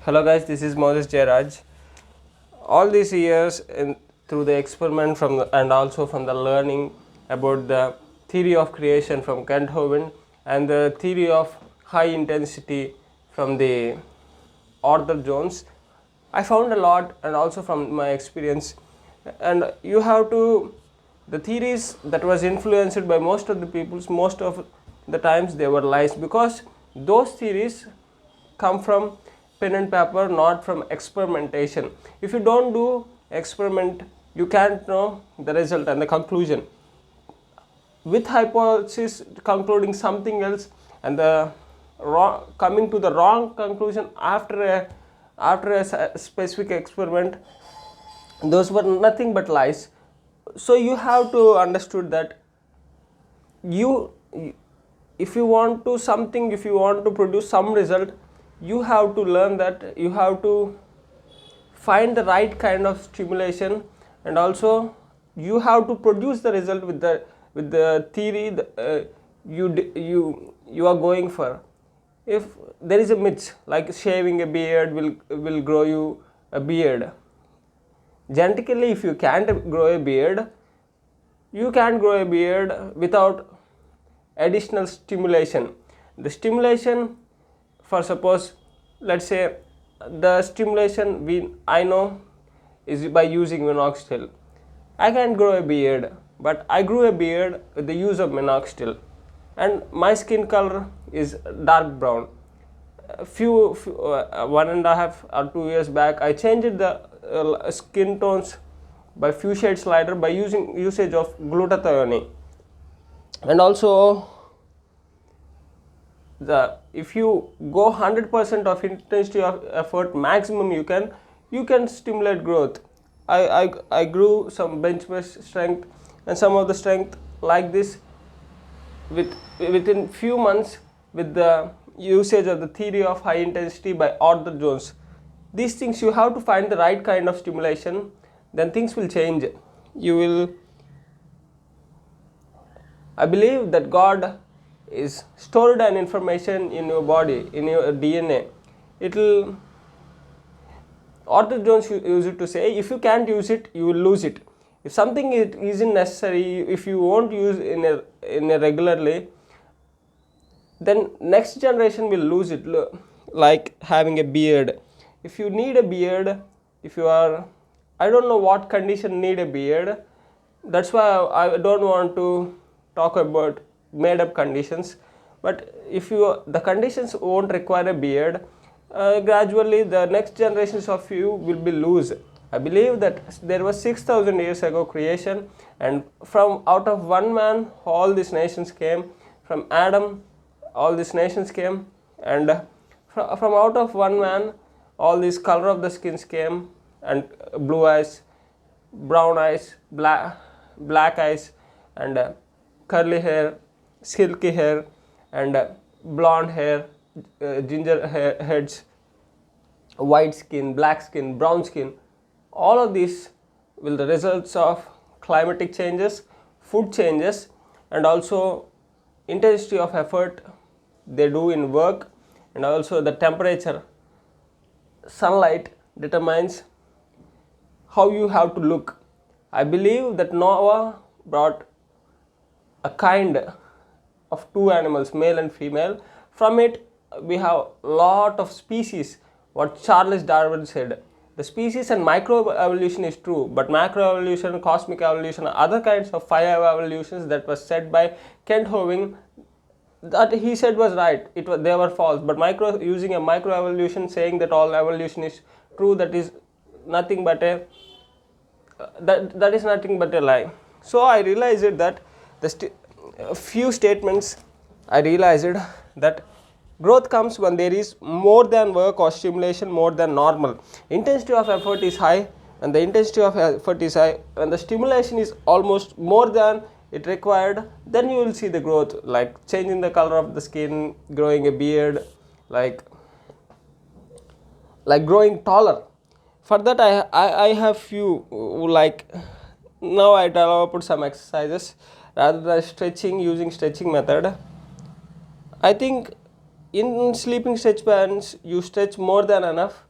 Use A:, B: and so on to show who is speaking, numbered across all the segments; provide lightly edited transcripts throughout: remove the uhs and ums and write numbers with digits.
A: Hello guys, this is Moses Jairaj. All these years through the experiment and also from the learning about the theory of creation from Kent Hovind and the theory of high intensity from the Arthurjones, I found a lot, and also from my experience. And you have to, the theories that was influenced by most of the peoples, most of the times they were lies, because those theories come from pen and paper, not from experimentation. If you don't do experiment, you can't know the result and the conclusion. With hypothesis concluding something else and the coming to the wrong conclusion after a specific experiment, those were nothing but lies. So you have to understood that you if you want to something, if you want to produce some result, you have to learn that you have to find the right kind of stimulation, and also you have to produce the result with the theory you are going for. If there is a myth like shaving a beard will grow you a beard, genetically if you can't grow a beard, you can't grow a beard without additional stimulation. The stimulation, for suppose, let's say the stimulation I know is by using minoxidil. I can't grow a beard, but I grew a beard with the use of minoxidil, and my skin color is dark brown. Few 1.5 or 2 years back, I changed the skin tones by few shades lighter by usage of glutathione. And also if you go 100% of intensity of effort maximum, you can stimulate growth. I grew some bench press strength and some of the strength like this within few months with the usage of the theory of high intensity by Arthurjones. These things you have to find the right kind of stimulation, then things will change. I believe that God is stored an information in your body, in your DNA. Arthurjones used it to say, if you can't use it, you will lose it. If something isn't necessary, if you won't use in a regularly, then next generation will lose it. Like having a beard. If you need a beard, I don't know what condition need a beard. That's why I don't want to talk about made up conditions. But if the conditions won't require a beard, gradually the next generations of you will be loose. I believe that there was 6,000 years ago creation, and from out of one man all these nations came. From Adam all these nations came, and from out of one man all these color of the skins came, and blue eyes, brown eyes, black eyes, and curly hair, silky hair, and blonde hair, ginger heads, white skin, black skin, brown skin. All of these will the results of climatic changes, food changes, and also intensity of effort they do in work, and also the temperature. Sunlight determines how you have to look. I believe that Noah brought a kind of two animals, male and female. From it we have lot of species, what Charles Darwin said. The species and microevolution is true, but macroevolution, cosmic evolution, other kinds of 5 evolutions that was said by Kent Hovind, that he said was right. They were false. But using a microevolution, saying that all evolution is true, that is nothing but a lie. So I realized that few statements. I realized that growth comes when there is more than work or stimulation more than normal. Intensity of effort is high, and the intensity of effort is high, and the stimulation is almost more than it required, then you will see the growth, like changing the color of the skin, growing a beard, like growing taller. For that I have few, like now I developed some exercises rather than stretching, using stretching method. I think in sleeping stretch bands you stretch more than enough,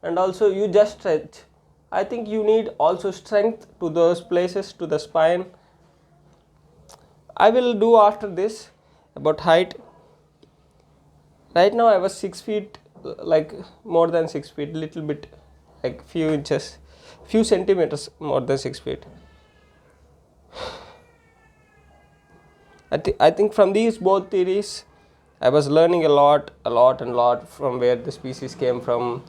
A: and also you just stretch. I think you need also strength to those places, to the spine. I will do after this about height. Right now I was 6 feet, like more than 6 feet, little bit, like few inches, few centimeters more than 6 feet. I think from these both theories I was learning a lot from where the species came from,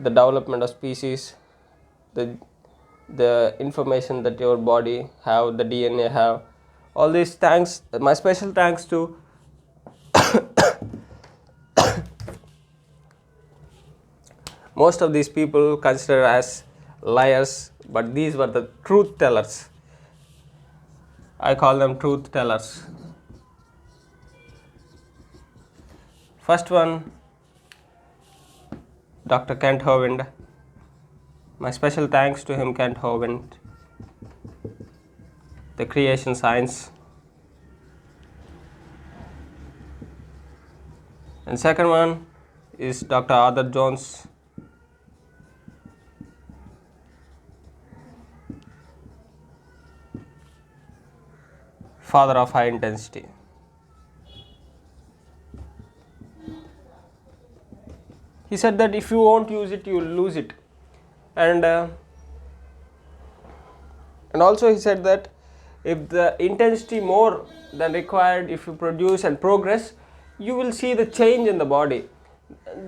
A: the development of species, the information that your body have, the DNA have, all these. Thanks, my special thanks to most of these people considered as liars, but these were the truth tellers. I call them truth tellers. First one, Dr. Kent Hovind. My special thanks to him, Kent Hovind. The creation science. And second one is Dr. Arthurjones. Father of high intensity. He said that if you won't use it, you will lose it. And also he said that if the intensity more than required, if you produce and progress, you will see the change in the body.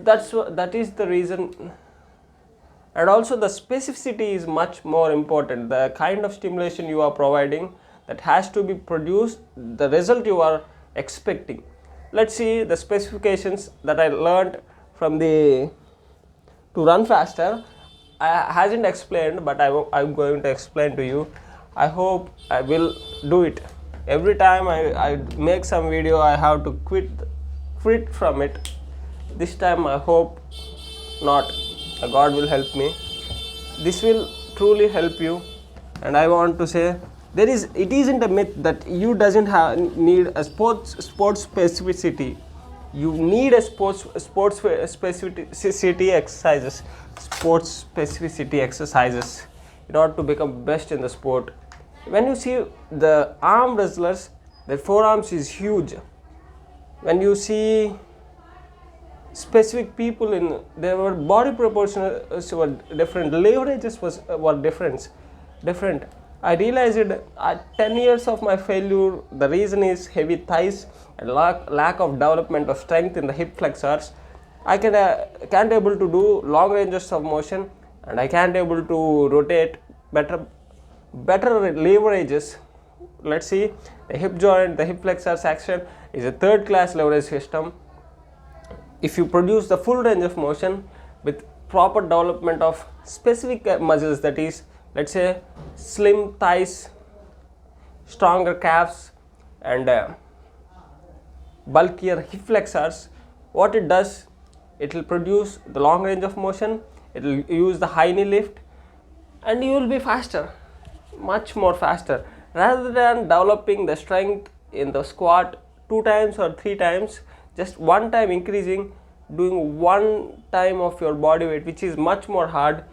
A: That is the reason. And also the specificity is much more important. The kind of stimulation you are providing, that has to be produced the result you are expecting. Let's see the specifications that I learned from the to run faster. I hasn't explained, but I'm going to explain to you. I hope I will do it. Every time I make some video, I have to quit from it. This time I hope not. God will help me. This will truly help you. And I want to say, it isn't a myth that you doesn't need a sports specificity. You need a sports specificity exercises, in order to become best in the sport. When you see the arm wrestlers, their forearms is huge. When you see specific people in their body proportions were different, leverages were different. I realized at 10 years of my failure, the reason is heavy thighs and lack of development of strength in the hip flexors. I can't able to do long ranges of motion, and I can't able to rotate better leverages. Let's see, the hip joint, the hip flexors action is a third class leverage system. If you produce the full range of motion with proper development of specific muscles, that is, let's say slim thighs, stronger calves, and bulkier hip flexors, what it does, it will produce the long range of motion, it will use the high knee lift, and you will be faster, much more faster, rather than developing the strength in the squat 2 times or 3 times, just one time increasing, doing 1 time of your body weight, which is much more hard.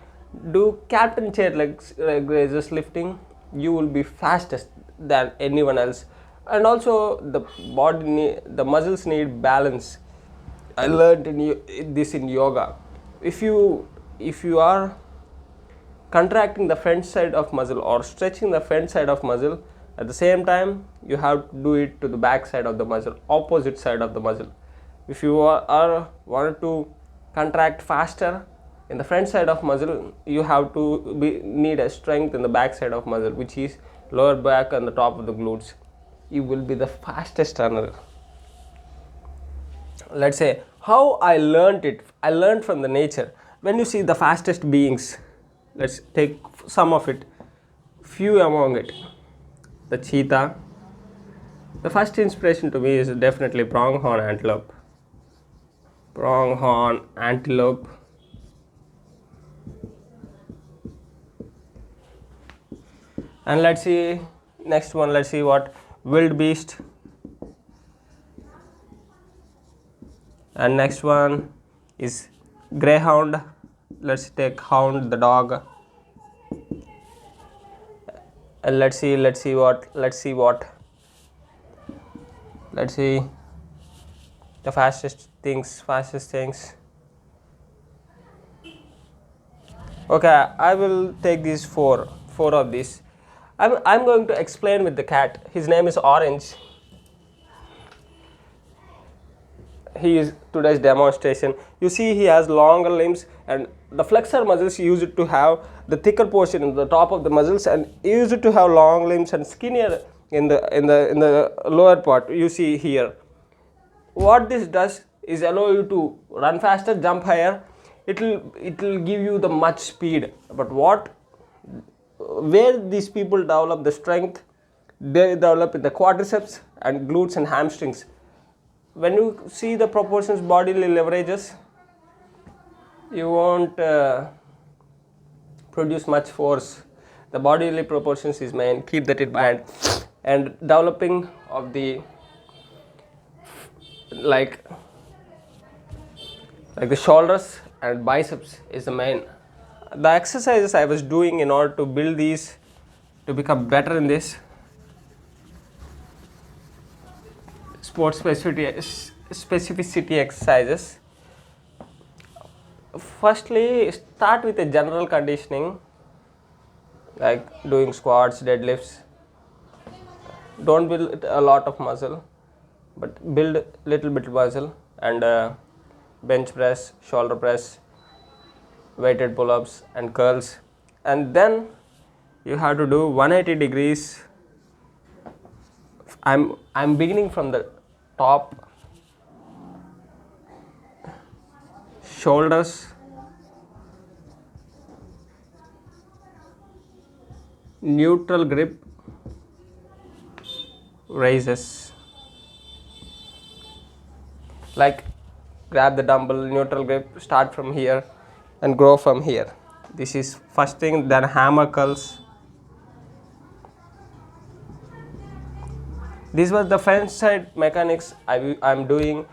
A: Do captain chair leg raises lifting, you will be fastest than anyone else. And also the muscles need balance. I learned this in yoga. If you are contracting the front side of muscle or stretching the front side of muscle, at the same time you have to do it to the back side of the muscle, opposite side of the muscle. If you want to contract faster in the front side of muscle, you have to need a strength in the back side of muscle, which is lower back and the top of the glutes. You will be the fastest runner. Let's say how I learned it. I learned from the nature. When you see the fastest beings, let's take some of it, few among it. The cheetah. The first inspiration to me is definitely pronghorn antelope. And let's see next one. Let's see what wildebeest. And next one is greyhound. let's take Hound, the dog, and let's see the fastest things. Okay, I will take these four of these. I'm going to explain with the cat. His name is Orange. He is today's demonstration. You see, he has longer limbs, and the flexor muscles used to have the thicker portion in the top of the muscles, and used to have long limbs and skinnier in the lower part. You see here. What this does is allow you to run faster, jump higher. It will give you the much speed. But where these people develop the strength, they develop in the quadriceps and glutes and hamstrings. When you see the proportions bodily leverages, you won't produce much force. The bodily proportions is main. Keep that in mind. And developing of the like the shoulders and biceps is the main. The exercises I was doing in order to build these to become better in this sports specificity exercises. Firstly, start with a general conditioning like doing squats, deadlifts. Don't build a lot of muscle, but build little bit muscle, and bench press, shoulder press, weighted pull-ups and curls. And then you have to do 180 degrees. I'm beginning from the top. Shoulders, neutral grip, raises. Like grab the dumbbell, neutral grip, start from here and grow from here. This is first thing. Then hammer curls. This was the front side mechanics I'm doing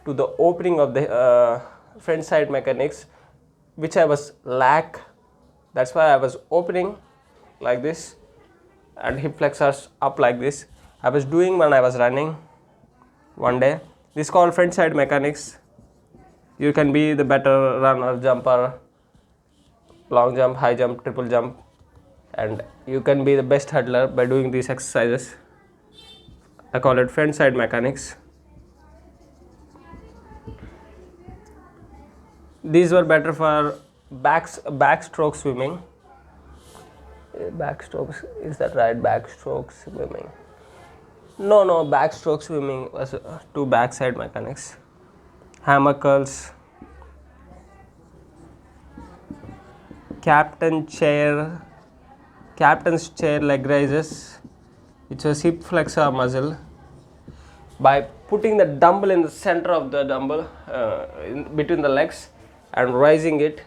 A: to the opening of the front side mechanics, which I was lack. That's why I was opening like this and hip flexors up like this. I was doing when I was running one day. This is called front side mechanics. You can be the better runner, jumper, long jump, high jump, triple jump, and you can be the best hurdler by doing these exercises. I call it front side mechanics. These were better for backstroke swimming. Backstrokes, is that right? Backstroke swimming. No, backstroke swimming was two backside mechanics. Hammer curls, captain's chair leg raises, which was hip flexor muscle. By putting the dumbbell in the center of the dumbbell, in between the legs, and raising it,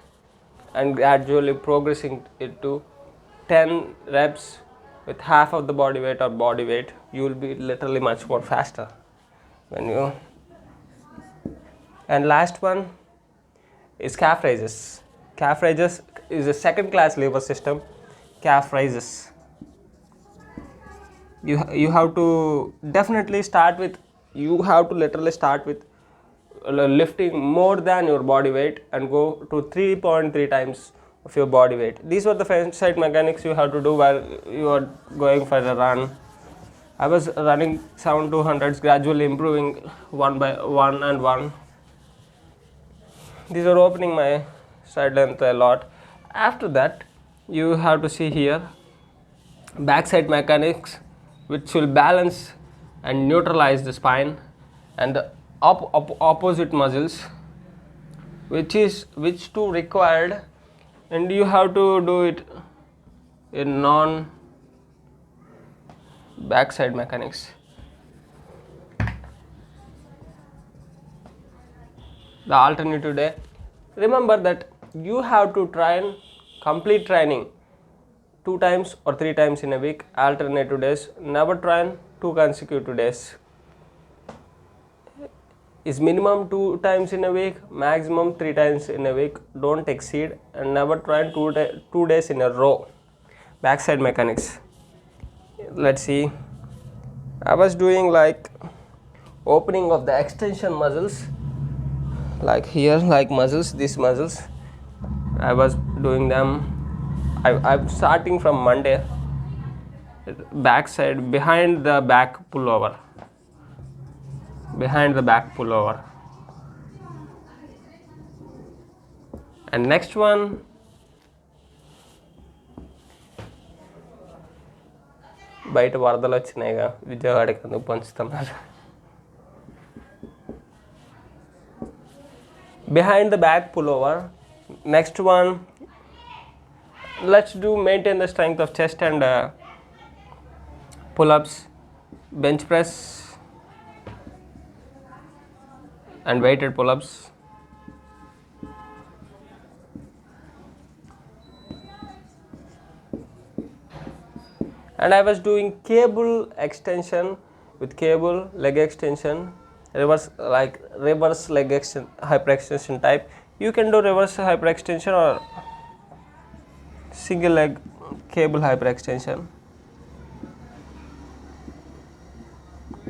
A: and gradually progressing it to 10 reps with half of the body weight or body weight, you will be literally much more faster when you. And last one is calf raises. Calf raises is a second class lever system. Calf raises. You have to definitely start with. You have to literally start with lifting more than your body weight and go to 3.3 times of your body weight. These were the front side mechanics you have to do while you are going for a run. I was running 7/200s, gradually improving one by one and one. These are opening my side length a lot. After that, you have to see here backside mechanics, which will balance and neutralize the spine, and the opposite muscles, which too required, and you have to do it in non backside mechanics. The alternative day. Remember that you have to train complete training 2 times or 3 times in a week, alternative days. Never train 2 consecutive days. is minimum 2 times in a week, maximum 3 times in a week. Don't exceed, and never try 2 days in a row. Backside mechanics. Let's see. I was doing like opening of the extension muscles, like here, like muscles, these muscles. I was doing them. I'm starting from Monday. Backside, behind the back pullover. Behind the back pullover. And next one, బయట వరదలు వచ్చినాయిగా, విజయవాడకి అందుకు పంచుతున్నారు. Behind the back pullover. Next one, let's do maintain the strength of chest and pull-ups, bench press and weighted pull-ups. And I was doing cable extension with cable leg extension, reverse leg hyperextension type. You can do reverse hyperextension or single leg cable hyperextension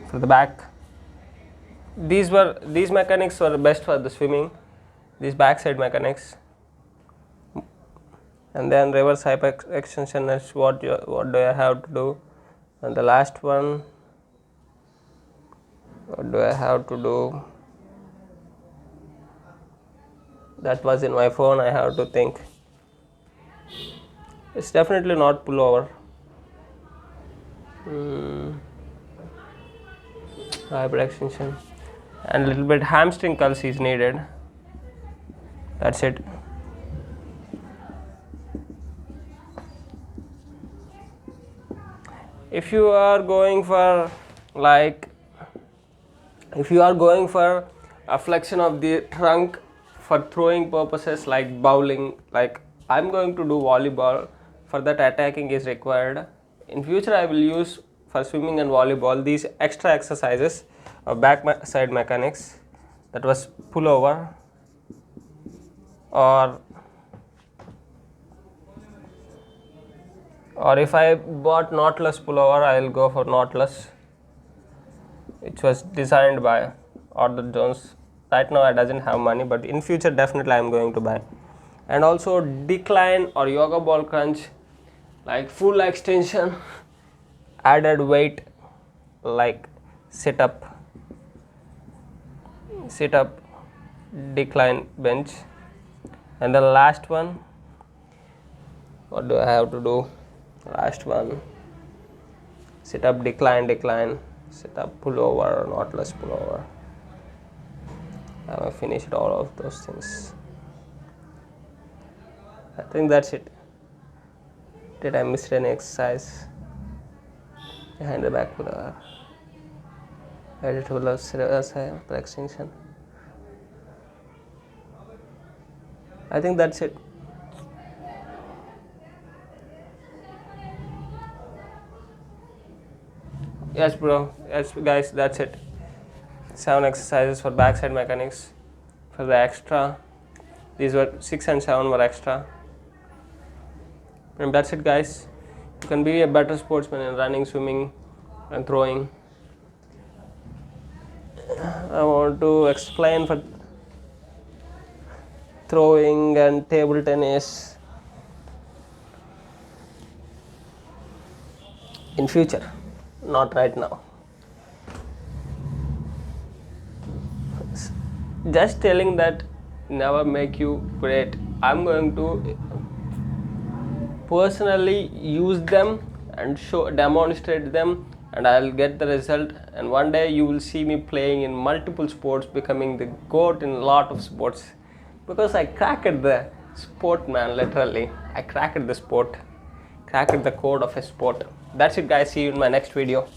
A: for the back. These mechanics were best for the swimming, these backside mechanics. And then reverse hyperextension is what do I have to do. And the last one, what do I have to do? That was in my phone, I have to think. It's definitely not pullover. Hyperextension and little bit hamstring curls is needed. That's it. If you are going for a flexion of the trunk for throwing purposes like bowling, like I'm going to do volleyball, for that attacking is required. In future I will use for swimming and volleyball these extra exercises of back side mechanics, that was pullover, or if I bought knotless pullover, I will go for knotless, which was designed by Arthurjones. Right now I doesn't have money, but in future definitely I am going to buy. And also decline or yoga ball crunch, like full extension, added weight like sit up, decline bench. And the last one, what do I have to do? Last one, sit up, decline, sit up, pullover, knotless pullover. I have finished all of those things. I think that's it. Did I miss any exercise? Behind the back pullover, weighted pull-ups, reverse hyperextension. I think that's it. Yes bro, yes guys, that's it. 7 exercises for backside mechanics. For the extra, these were 6 and 7 were extra. And that's it guys. You can be a better sportsman in running, swimming and throwing. I want to explain for throwing and table tennis in future, not right now. Just telling that never make you great. I'm going to personally use them and demonstrate them, and I'll get the result, and one day you will see me playing in multiple sports, becoming the GOAT in a lot of sports, because I cracked the sport, man. Literally I cracked the sport, cracked the code of a sport. That's it guys, see you in my next video.